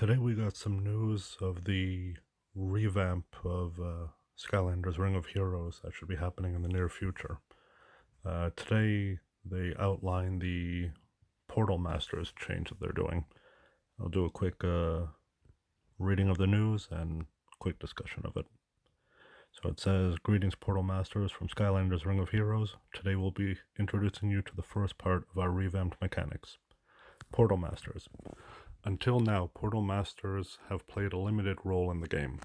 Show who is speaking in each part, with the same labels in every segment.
Speaker 1: Today we got some news of the revamp of Skylanders Ring of Heroes that should be happening in the near future. Today they outline the Portal Masters change that they're doing. I'll do a quick reading of the news and quick discussion of it. So it says, "Greetings, Portal Masters from Skylanders Ring of Heroes. Today we'll be introducing you to the first part of our revamped mechanics. Portal Masters. Until now, Portal Masters have played a limited role in the game.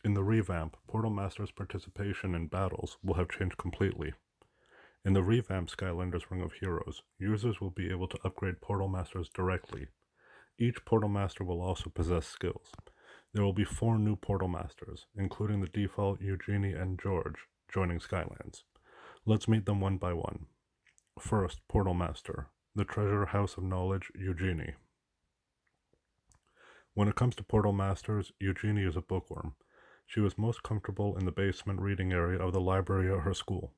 Speaker 1: In the revamp, Portal Masters' participation in battles will have changed completely. In the revamped Skylanders Ring of Heroes, users will be able to upgrade Portal Masters directly. Each Portal Master will also possess skills. There will be 4 new Portal Masters, including the default Eugenie and George, joining Skylands. Let's meet them one by one. First, Portal Master, the Treasure House of Knowledge, Eugenie. When it comes to Portal Masters, Eugenie is a bookworm. She was most comfortable in the basement reading area of the library at her school.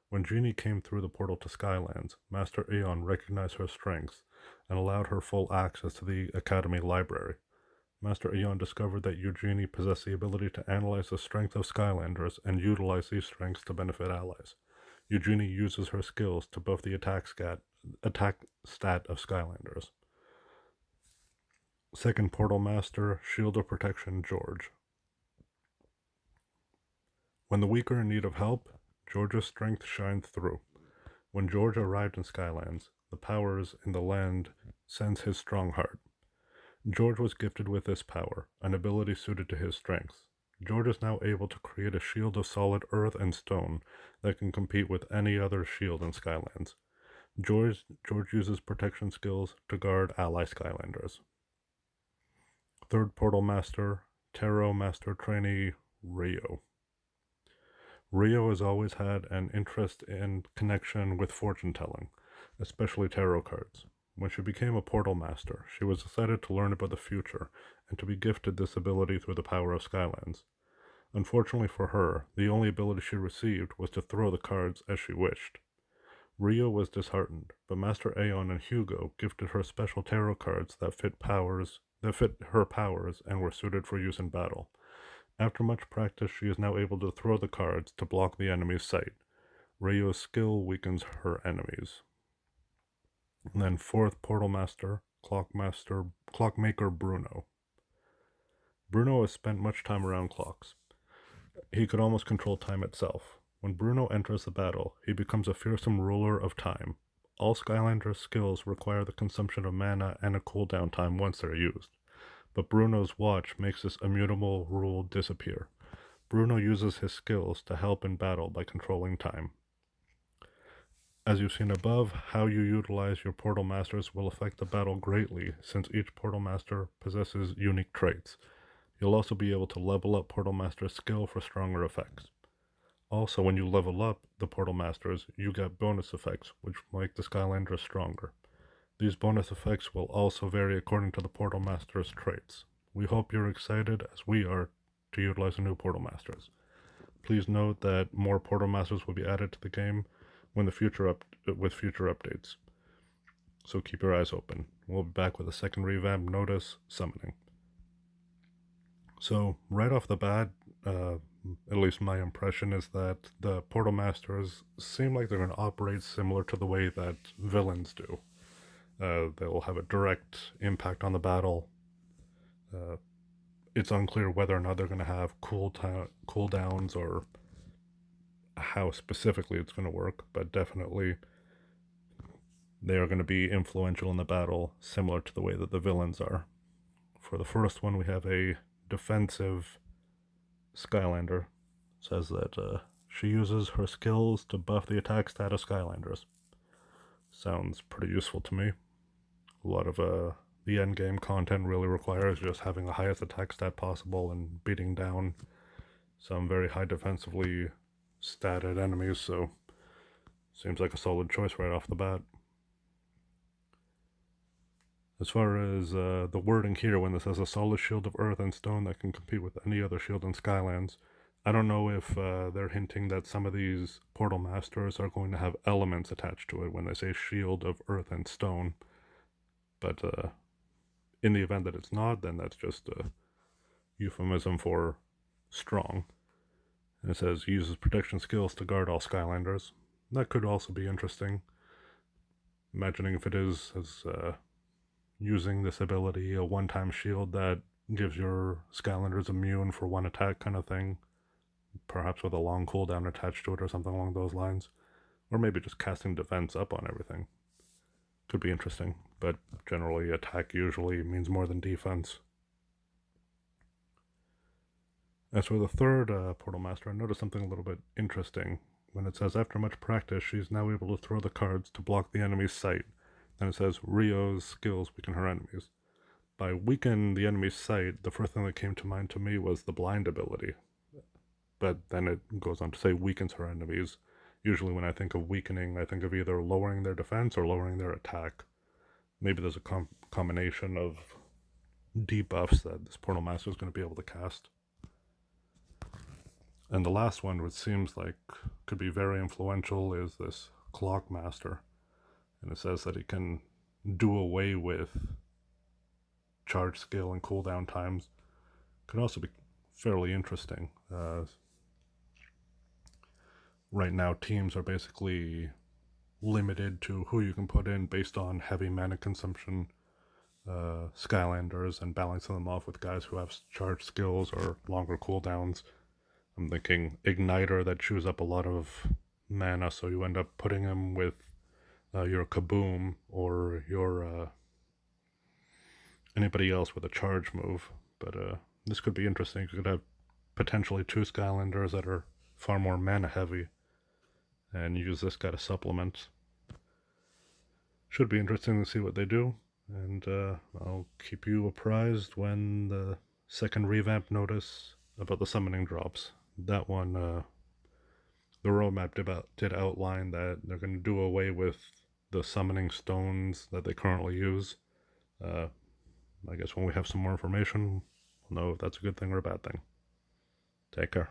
Speaker 1: When Genie came through the portal to Skylands, Master Aeon recognized her strengths and allowed her full access to the Academy library. Master Aeon discovered that Eugenie possessed the ability to analyze the strength of Skylanders and utilize these strengths to benefit allies. Eugenie uses her skills to buff the attack stat of Skylanders. Second Portal Master, Shield of Protection, George. When the weak are in need of help, George's strength shined through. When George arrived in Skylands, the powers in the land sensed his strong heart. George was gifted with this power, an ability suited to his strengths. George is now able to create a shield of solid earth and stone that can compete with any other shield in Skylands. George uses protection skills to guard ally Skylanders. Third Portal Master, Tarot Master Trainee, Rio. Rio has always had an interest in connection with fortune-telling, especially tarot cards. When she became a Portal Master, she was excited to learn about the future and to be gifted this ability through the power of Skylands. Unfortunately for her, the only ability she received was to throw the cards as she wished. Rio was disheartened, but Master Aeon and Hugo gifted her special tarot cards that fit her powers and were suited for use in battle. After much practice, she is now able to throw the cards to block the enemy's sight. Rio's skill weakens her enemies. And then fourth Portal Master, Clockmaker Bruno. Bruno has spent much time around clocks. He could almost control time itself. When Bruno enters the battle, he becomes a fearsome ruler of time. All Skylanders' skills require the consumption of mana and a cooldown time once they're used. But Bruno's watch makes this immutable rule disappear. Bruno uses his skills to help in battle by controlling time. As you've seen above, how you utilize your Portal Masters will affect the battle greatly, since each Portal Master possesses unique traits. You'll also be able to level up Portal Master's skill for stronger effects. Also, when you level up the Portal Masters, you get bonus effects, which make the Skylanders stronger. These bonus effects will also vary according to the Portal Master's traits. We hope you're excited, as we are, to utilize the new Portal Masters. Please note that more Portal Masters will be added to the game with future updates. So keep your eyes open. We'll be back with a second revamp, Notice Summoning. So right off the bat, at least my impression is that the Portal Masters seem like they're going to operate similar to the way that villains do. They will have a direct impact on the battle. It's unclear whether or not they're going to have cooldowns or how specifically it's going to work, but definitely they are going to be influential in the battle, similar to the way that the villains are. For the first one, we have a defensive Skylander. It says that she uses her skills to buff the attack stat of Skylanders. Sounds pretty useful to me. A lot of the endgame content really requires just having the highest attack stat possible and beating down some very high defensively statted enemies, so seems like a solid choice right off the bat. As far as the wording here, when this has a solid shield of earth and stone that can compete with any other shield in Skylands, I don't know if they're hinting that some of these Portal Masters are going to have elements attached to it when they say shield of earth and stone. But in the event that it's not, then that's just a euphemism for strong. And it says uses protection skills to guard all Skylanders. That could also be interesting. Imagining if it is as using this ability, a one-time shield that gives your Skylanders immune for one attack kind of thing, perhaps with a long cooldown attached to it or something along those lines. Or maybe just casting defense up on everything. Could be interesting, but generally attack usually means more than defense. As for the third Portal Master, I noticed something a little bit interesting. When it says, after much practice, she's now able to throw the cards to block the enemy's sight. Then it says, Rio's skills weaken her enemies. By weaken the enemy's sight, the first thing that came to mind to me was the blind ability. But then it goes on to say weakens her enemies. Usually when I think of weakening, I think of either lowering their defense or lowering their attack. Maybe there's a combination of debuffs that this Portal Master is going to be able to cast. And the last one, which seems like could be very influential, is this Clock Master. And it says that it can do away with charge scale and cooldown times. Could also be fairly interesting. Right now, teams are basically limited to who you can put in based on heavy mana consumption Skylanders and balancing them off with guys who have charge skills or longer cooldowns. I'm thinking Igniter that chews up a lot of mana, so you end up putting him with your Kaboom or your anybody else with a charge move. But this could be interesting. You could have potentially two Skylanders that are far more mana heavy and use this guy to supplement. Should be interesting to see what they do, and I'll keep you apprised when the second revamp notice about the summoning drops. That one, the roadmap did outline that they're going to do away with the summoning stones that they currently use. I guess when we have some more information, we'll know if that's a good thing or a bad thing. Take care.